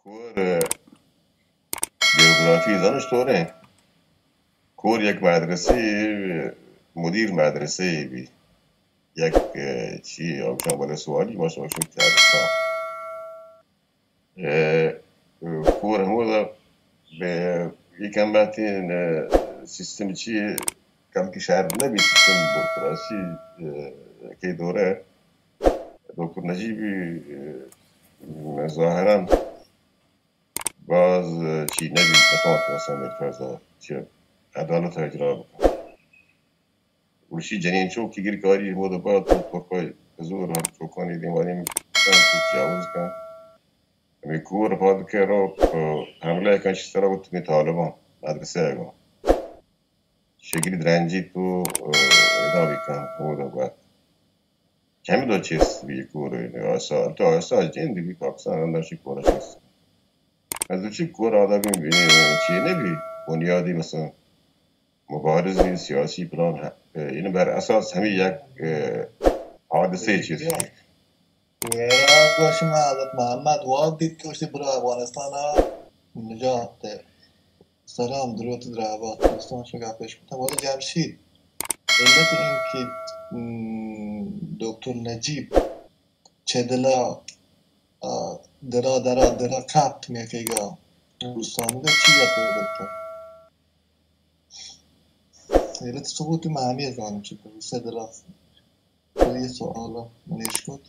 کور جغرافی دانش طوره کور یک مدرسه مدیر مدرسه بی یک چی آمشان بالا سوالی باشه باشه کردستان کور همو دا به یکم بحثی سیستم چی کم که شهر نبی سیستم بروکراسی که دوره دکتر نجیبی ظاهرا باز چی نبی نتوان مثلا میرفرزا چی عدالت اجرا بکن وشی جنین چوب که گیر کاری مود بعد ترکای زور هم چوکانی دیوانی کن تجاوز کن می کور پاد که رو حمله کنش سر بود می طالبان مدرسه اگه شگری درنجی تو ادامه کن مود بعد کمی دو چیز بی کور آسا تو آسا جن دیگه پاکستان اندرشی کورش است از چی کور آدمی چی نبی بنیادی مثلا مبارزی سیاسی پلان اینو بر اساس همین یک حادثه چیزی میرا باشیم حضرت محمد واد دید که وشتی برای افغانستان نجات ده سلام درود در عباد دوستان شو گفش بودم ولی جمشید علت این که دکتر نجیب چه دلا درا کپت میکیگا دوستانی ده چی یاد بودتا علت سقوط معنی زانم چه روسه دلا یه سوالا منیش کد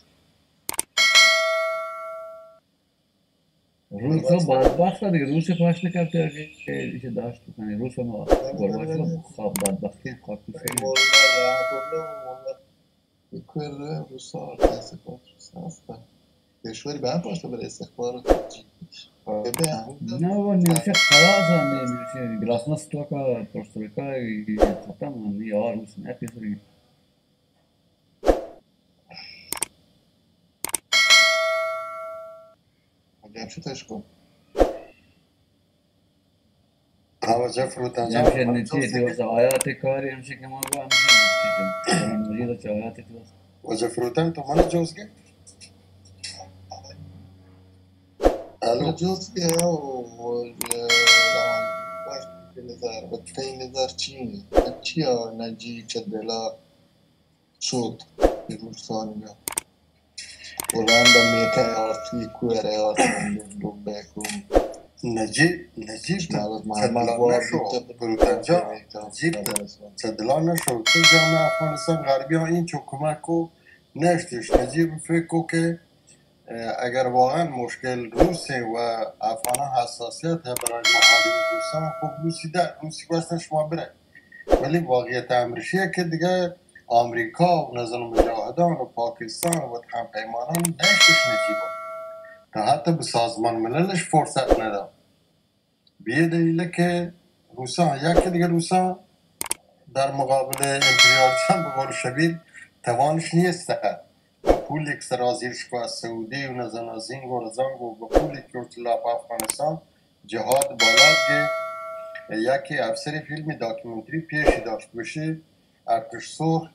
روسا بدبخت دیگه روس پاش نکرد که ایشه داشت کنی روس ما گرباچو خواب بدبختی خواب کنی مولا يكون روسا استخبارات روسا هستن کشوری به هم پاشته برای استخبارات نه و نیوشه خلاص هم نیوشه گلاسناس توکا پرستوریکا ختم هم یا روس نپیسری جمشیدش کن توجه فروتنجان نمیشه نتیجه دیوز آیات کاری همشه که ما با همشه مجید چه آیات دیوز وجه فروتن تو من جوزگه الو جزء و نظر بدفعی نظر چی ها نجی چه دلا شد به روسانیا ولندا میکه آرتی کوره آرتی دو بکن نجیب محمد نشو فروتنجان نجیب تدلا نشو تو جامعه افغانستان غربی ها این چو کمک کو نشتش نجیب فکر کو که اگر واقعا مشکل روسه و افغان حساسیت برای محارب روسان خب روسی واسه شما بره ولی واقعیت امرشیه که دیگه آمریکا و نظر مجاهدان و پاکستان و همپیمانان نشتش نجیبا تا حتی به سازمان مللش فرصت نداد به دلیله که روسا یکی دیگه روسا در مقابل امپریالیسم به قول شبیه توانش نیست و پول یک سرازیرش که از سعودی و نزنازینگ و رزانگ و به پول که اطلاف افغانستان جهاد بالاد که یکی افسر فیلم داکیومنتری پیشی داشت بشه ارتش سور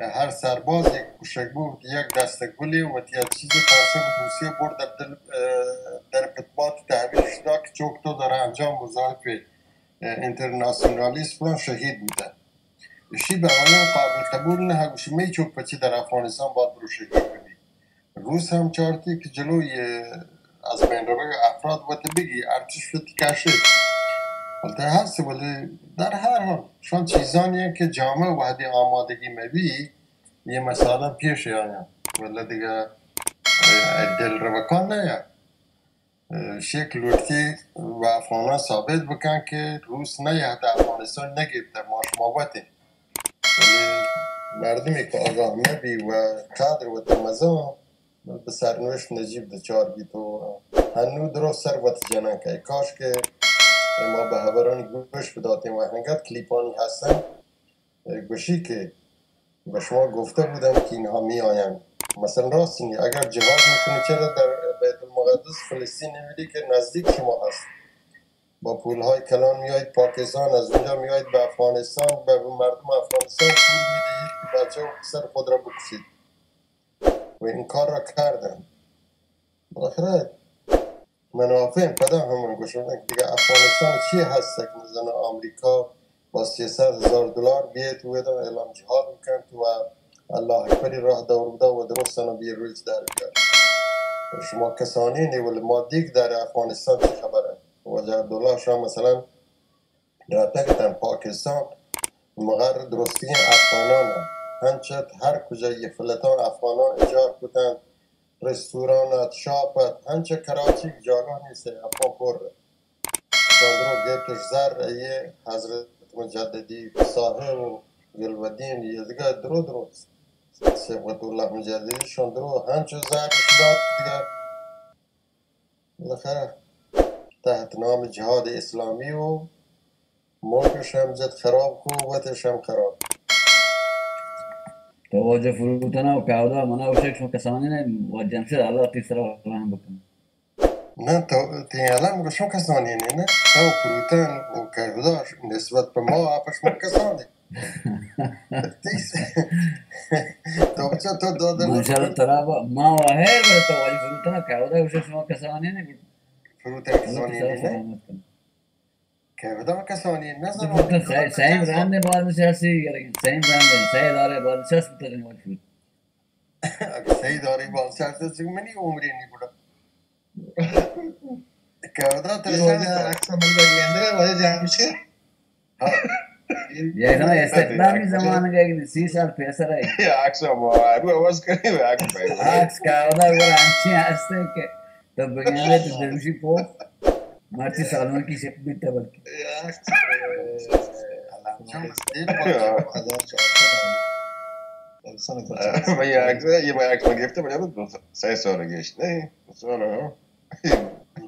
هر سرباز یک کشک بود یک دستگلی و تیاد چیز تاسم روسیه برد در خدمات تحویلش داد که چوک تو داره انجام وظایف انترناسیونالیسم شهید بوده شی به آنها قابل قبول نه هگوشی می چوک پچی در افغانستان باید برو شهید ببی روس هم چارتی که جلوی از بین روی افراد باید بگی ارتش فتی کشید ولی هست ولی در هر حال شان چیزانیه که جامعه وحدی آمادگی مبی یه مثلا پیش یعنی ولی دیگه دل روکان نه شکل لورتی و افغانان ثابت بکن که روس نه حتی افغانستان نگیبته ما شما باتی ولی مردمی که آگاه نبی و قدر و تمزا به سرنوشت نجیب دچار بی تو هنو درست سر وقت جنن که کاش که ما به خبرانی گوش بداتیم و هنگت کلیپانی هستن گوشی که به شما گفته بودم که اینها می آیند مثلا راست اینی اگر جهاد میکنی چرا در بیت المقدس فلسطین نمیدی که نزدیک شما هست با پولهای کلان میایید پاکستان از اونجا میایید به افغانستان به مردم افغانستان پول میدهید که بچه و پسر خود را بکشید و این کار را کردن بالاخره منافع پدا همون گوشوندن که دیگه افغانستان چی هست که مثلا آمریکا با 300,000 دلار بیت و اعلام جهاد میکن تو الله اکبری راه دور بوده و درستان بیرویج در بیار شما کسانی نیول مادی که در افغانستان چی خبره وجه دلار شما مثلا رتکتن پاکستان مغر درستی افغانان هنچه هر کجا یه فلتان افغانان ایجاد کتن رستورانات شاپت هنچه کراچی جاگاه نیست افغان پر شاندرو گیتش زر ایه حضرت مجددی صاحب و گلودین یه دیگه درو سبقت الله مجددی شاندرو هنچه زر شداد دیگه بالاخره تحت نام جهاد اسلامی و ملکش هم زد خراب کو وقتش هم خراب تو واجه فروتنا و کعودا منا وشک شما کسانی نه و جمشید الله تیسرا رحم بکن نه تو تیالم گوشم کسانی نه تو پروتن و کهداش نسبت به ما اپش ما کسانی تیس تو بچه تو دادن ماشاءالله ترابا ما و هر بر تو واجه فروتنا کعودا وشک شما کسانی نه پروتن الله کسانی تیسرا نه سلامت کن کهدا کسانی نه تو زمان فروتن سعیم رنده بادنشستی سعیم رنده سعی داره بادنشست بترین واجه فروت اگه سعی داری بالسرد چون منی عمری نی بودا کهدا واجه ترسان عکس من بگیرنده واجه جمشید ها یه اینا استخدامی زمان که 30 سال پیسر ای عکس ما رو آواز کنیم عکس باید عکس کعودا گر همچین هسته که تو بگیره تو دروشی پو مرچی سالمان کی شکل بیتا بلکی عکس چون دل باشه 1400 من یه عکس یه من عکس من گرفته من یادم 3 سال گشت نه 2 سال ها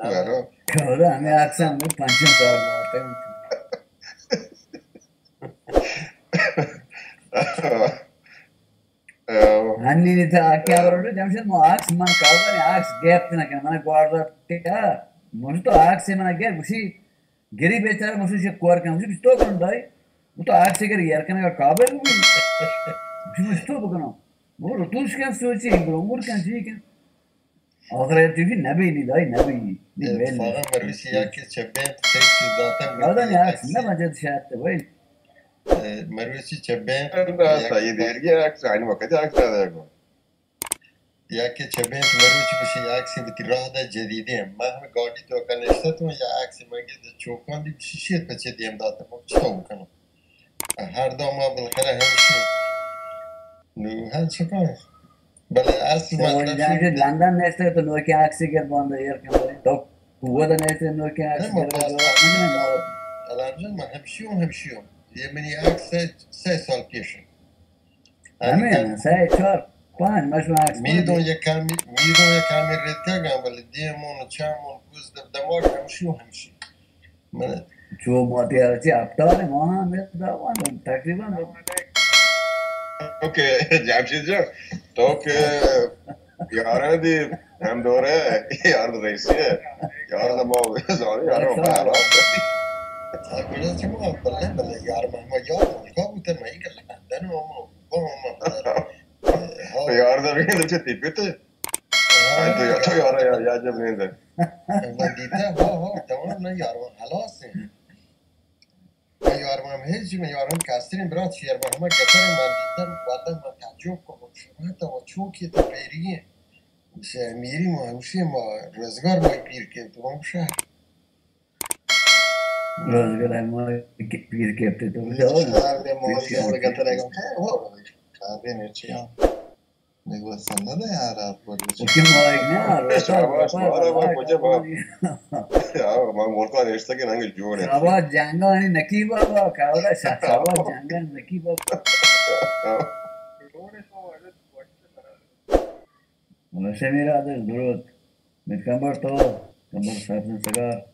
برا کعودا همه عکس هم بود 5 سال مورته میتونه هنی تا آکی آورده جمشید ما عکس من کعودا نی عکس گرفت نکنه من گوارد تیکا مجھے تو عکس سے من گرفت مشی گری بیچاره مشی چه کور کنه مشی بیستو کنم دایی وہ تو عکس سے گر یر کنه کا کابل بھی مشی بیستو بکنم وہ رتوش کن سوچی برونگر کن چی کن آخر تیفی نبی نی دایی نبی نی بیل نی اتفاقا مرویسی یکی چه بنت تکسی داتم کعودا نی عکس نباید شاید ویل مرویسی چه بنت تا یه دیگه عکس aynı vakit عکس داده یکی چه بنت مرویسی بشه یه عکسی بیتی راه ده جدیدی هم من همه گاڑی تو کنشته تو یه عکسی مگه ده چوکان دی بشه شید پچه دیم داتم چطور بکنم هر دو ما بالاخره همشی نو هر چه کنم بله اصل تو وہ مطلب جمشید شد لندن نیسته تو نوکی عکسی گر بانده یر کنه تو قوة نیسته نوکی نه عکسی ما گر باز جواب نکنه ما الان من همشیوم یه منی عکس 3 سال پیشه همین سه چهار پنج مشون عکس میدون پنج یک کمی رتگم ولی دیمون و چمون کوز دماغ همشی من چو موتی هرچی افتاره ما هم دوان تقریبا تو که جمشید جان تو که یاره دی هم دوره یار رئیسیه یار ما زاری یار ما حالا کجا چه ما بله یار ما یار ملکا بوده ما ایگه لندن با ما یار da beni de tipite ay to yara ya ya beni de من دیدم ها تمام نه یارم حلاسه من یارم هم هیچی من یارم کسترین برات شیر من همه گتر من دیدم والله من تعجب کنم شما تا و چوکی تا پیریه میشه میری ما همیشه ما روزگار ما پیر که تو هم شهر روزگار ما پیر کپته تو شهر به ماهی شهر گترگم شهر نرچی هم نگوستنده ده عرب بود که ما نه شاباش ما کجا با ya ma molko nesta ke nange jone شابا جنگانی نکی بابا کاودا شابا جنگان نکی بابا واسه میرا در درود میکمبر تو کمبر سابن سگار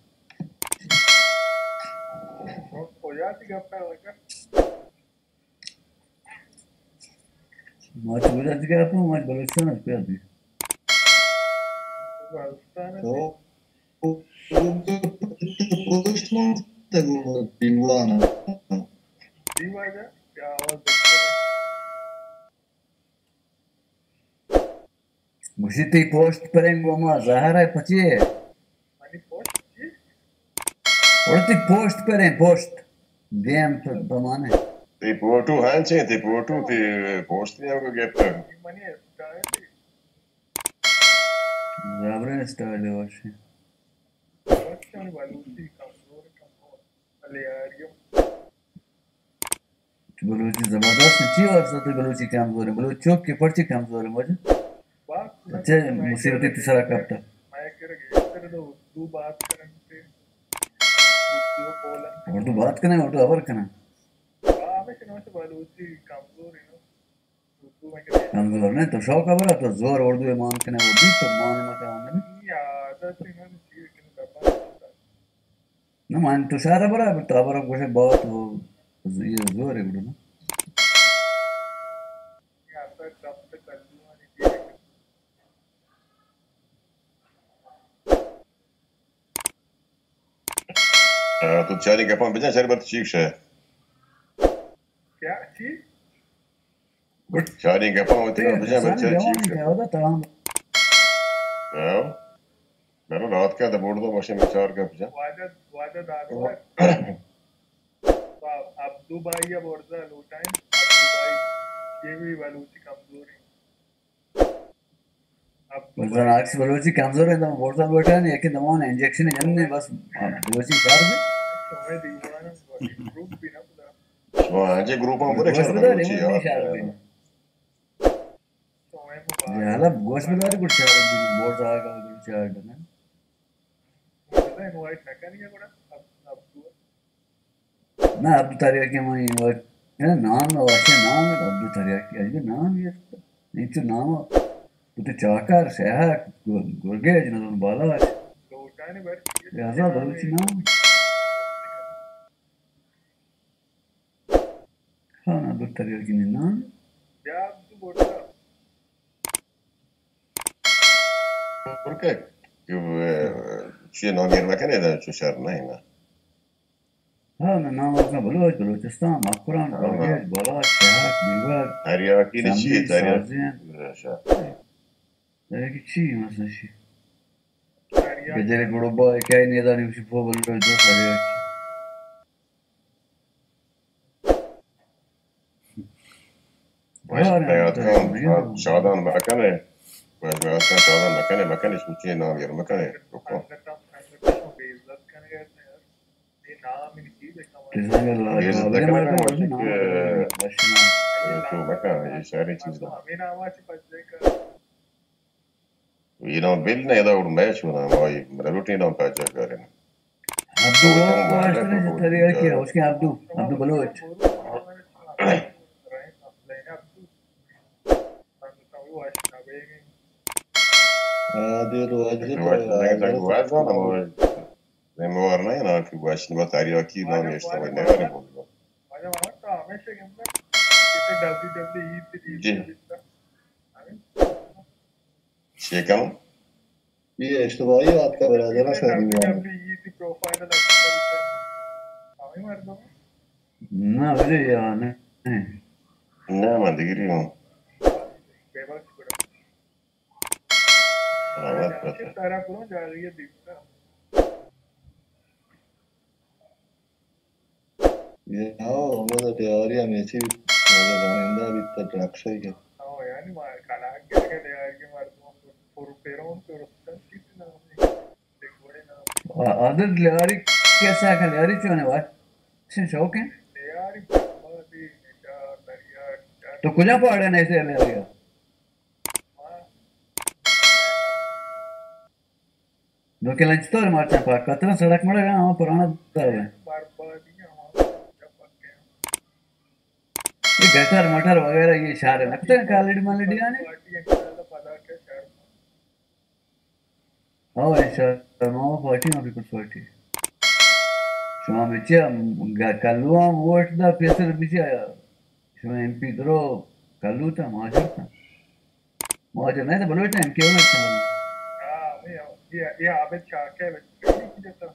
ما چودا دیگه اپو ما بلوچستان از پیاده تو پشت من تگو دیوانه مشتی پشت پرنگو ما زهره پچیه Kartik पोस्ट पे रहे post game प्रमाणे Tipo tu hanche, tipo tu ti post ne ko get कर. जबरन स्टाइल है वैसे बलूची जबरदस्त अच्छी वर्षा तो बलूची कमजोर है बलूच चौक के पर्ची कमजोर है मुझे अच्छे मुसीबत तीसरा करता उर्दू बात करना उर्दू अवर करना कमजोर नहीं तो शौक अवर तो जोर उर्दू मान करना वो भी तो मान मत आने ना मान तो सारा बराबर तो अवर कुछ बहुत वो ये जोर है उर्दू ना Tu çari kapan bicen çari bat çik şey. क्या चीज Çari kapan o tek bicen bat çari çik şey. क्या होता tamam Ya. Ben rahat ka da burada başım çağır kapacağım. वादा दारुआ तो अब्दू भाई या बोर्जा लूटाइन अब्दू भाई ये भी बलूची कमजोर है वरना अक्स बलूची कमजोर है तो बोर्डा बैठा नहीं है कि दवाओं ने इंजेक्शन जमने बस बलूची कार भी तुम्हें दीवाना ग्रुप भी ना खुदा Şu an önce grubun buraya गोश्त çağır बता bana नहीं çiğ नहीं शार भी ya. तुम्हें ये हालत गोश्त बता रही कुछ शार भी बोर्ड आएगा कुछ शार करना मुबारक इनवाइट ना करिए बड़ा अब्दू ना अब्दू तारिया के मैं इनवाइट है नाम है वैसे नाम है अब्दू तारिया की अजब नाम ये नहीं तो नाम तू तो चाकर शहर गुरगेज ना तो बाला लूटाइन बैठ ये आजाद बलूची नाम हाँ ना अब्दू तारिया की नाम या Abdu Borja Porque şey non girmek neden şu şer neyine? हाँ ना नाम अपना बलूच बलूचिस्तान मकरान गुरगेज बाला शहर beaver Her yakini Samimi, çiğ her saziyen. yak. कि ची مثلا شي तारिया गजरे गुड़बा क्या नहीं दानी उसी फो बोल रहे जो सारे Baş bayatkan şadan makane. Baş bayatkan şadan makane makane şu çiğ non gir makane. अंगत बेइज्जत करने गए थे यार ये नाम ही नहीं चीज है किसने ला Beizlet मार करने के का ना बशना şu makane ये सारी चीज तो हमें नामाची पद्धत Yine bil ne da urmaya şu na mai rutin on kaç kare. Abdu वो वास्ते ने तरीका किया उसके Abdu Abdu Bloch هذه الواجهة Güzel ama ne var ne na ki baş ne batari aki na işte ne var bu. Şey kan ये इज्तिमाई बात का बराबर शादी ना वजह यार ने ne man digiriyorum. Evet evet. ये आओ हम तो तैयारी हमें सी मतलब रमिंदा भी तक रक्षा ही आदत लियारी कैसा है लियारी क्यों है बात से शौक है तो कुछ पहाड़ है ऐसे लियारी दो के लंच तो मारते हैं कतरा सड़क मरेगा हम पुराना दर है ये गटर मटर वगैरह ये शार है लगता है कॉलेज मालेडी आने हाँ इंशाल्लाह मामा पार्टी में भी कुछ पार्टी شما میچه کلو هم وقت دا پیسر میچه شما امپی درو کلو تا مهاجر نه تا بلوچ نه امکی اون اچھا ये आबिद शाह के बच्चे की जैसा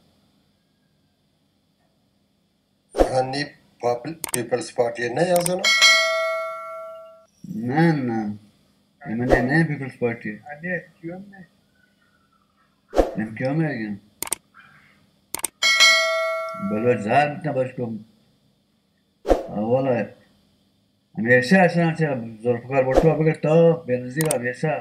Hani People's Party'ye ne yazana? ना ना मैंने नए पीपल्स पार्टी अन्य क्यूएम में एमक्यू में आ गया بلوچ زهر بتنا باشکم والله همیشه اصلا چه زلفکار بطور بگر تا بنزیر همیشه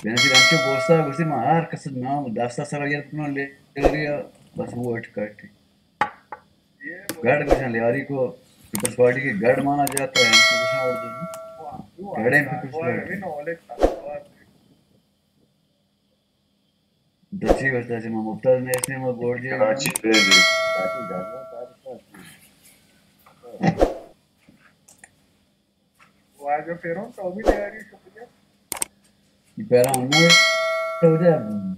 بنزیر همچه گوستا گوشتی ما هر کس نام دستا سر گر کنن لیاریا بس वो अटकटी ये गढ़ गुशन लियारी को पीपल्स पार्टी के गढ़ माना जाता है एमपी गुशन और गढ़ एमपी पीपल्स वो पार्टी भी नॉलेज था और दक्षिण वस्ता से मुफ्ताज नेशनल में बोर्ड जे कराची भेज कराची जाना वो आज फिर हम तो भी तैयारी शुक्रिया पैरा होना तो जा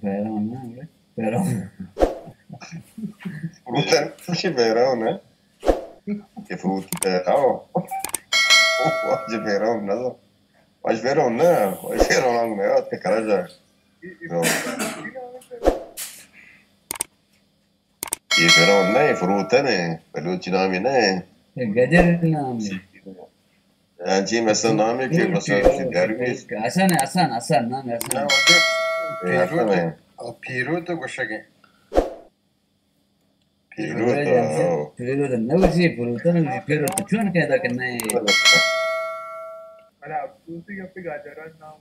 पैरा होना para fruta che verão, né? Que fruta tal. Pode verão, não. Mas verão não, mas verão não, até cara já. Não. E verão não, fruta né? Pelo nome né? गजर नाम है Anji mesela nome que você derviş. आसान है आसान आसान नाम है نه आसान وجه پیرو ته گوشگه Piruta. फिर नवजी पुरुतन फिर तो चुन के दा करना है अरे अब दूसरी अपनी गाजरा नाम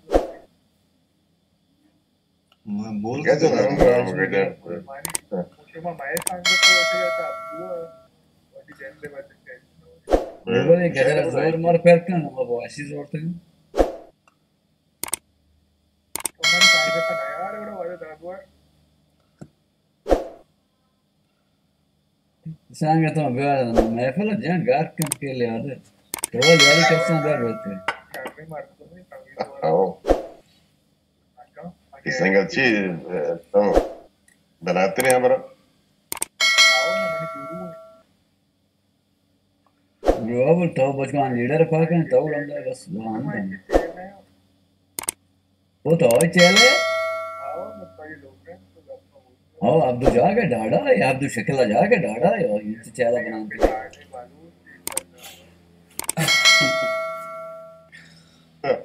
मैं बोल Gece के ben böyle. मानी मुझे माये सांगे तो वैसे जाता अब वो वाली जैन ले बात है बोले गजर जोर मार पैर का ना वो ऐसी जोर तक तो मन सांगे तो नया यार बड़ा वाला दागवार सांगे तो मैं फल जान गार कम के ले आदे तो वो यारी कैसे अंदर रहते काफी मारते हैं काफी तो Oh. आका Que sangachi. Então. Belatri hamara. आओ ना मनी गुरु ग्लोबल तो बचकान लीडर पाके तो लंदा बस वहां वो तो चले आओ मतलब ये लोग हैं तो अपना हाँ अब्दू जाके डाड़ा है अब्दू शक्ला जाके डाड़ा है और ये चेला बनाते गाने वालों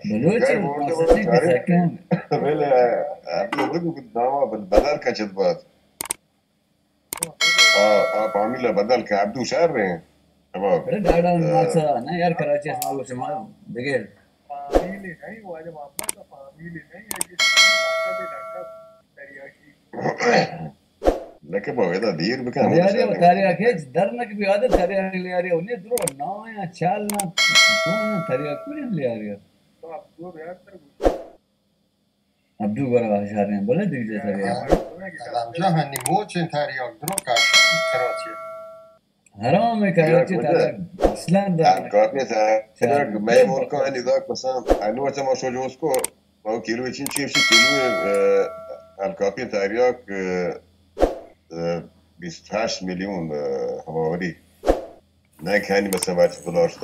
बलूच सच्ची किस्सा क्यों Böyle ablalık bir dava بدل kaçت بعد. عامل بدل كعبدو شهر تمام. अरे डाड़ा मार्क्सा ना यार कराची से वो से मार देखिए फामिली नहीं वो आज मामला का फामिली नहीं है कि लाका भी लाका दरिया की لكن بقى ده دير بكام यार तारे आके डरना की भी आदत तारे ले आ रही है उन्हें दूर ना या चालना कौन तारे क्यों ले आ रही है तो अब वो यार तर अब्दू बड़ा आशार हैं बोले दीजिए तारे لامجا هنی موچن تاریاک درو کاشا کراچی حرام है कराची तारे असला الكافيه تاعك ما يمر كان ذاك مثلا انا وقت ما شو جوزكو ما كيلو يشين شيء كيلو الكافيه تاعك 28 مليون حوالي نه كان مثلا $10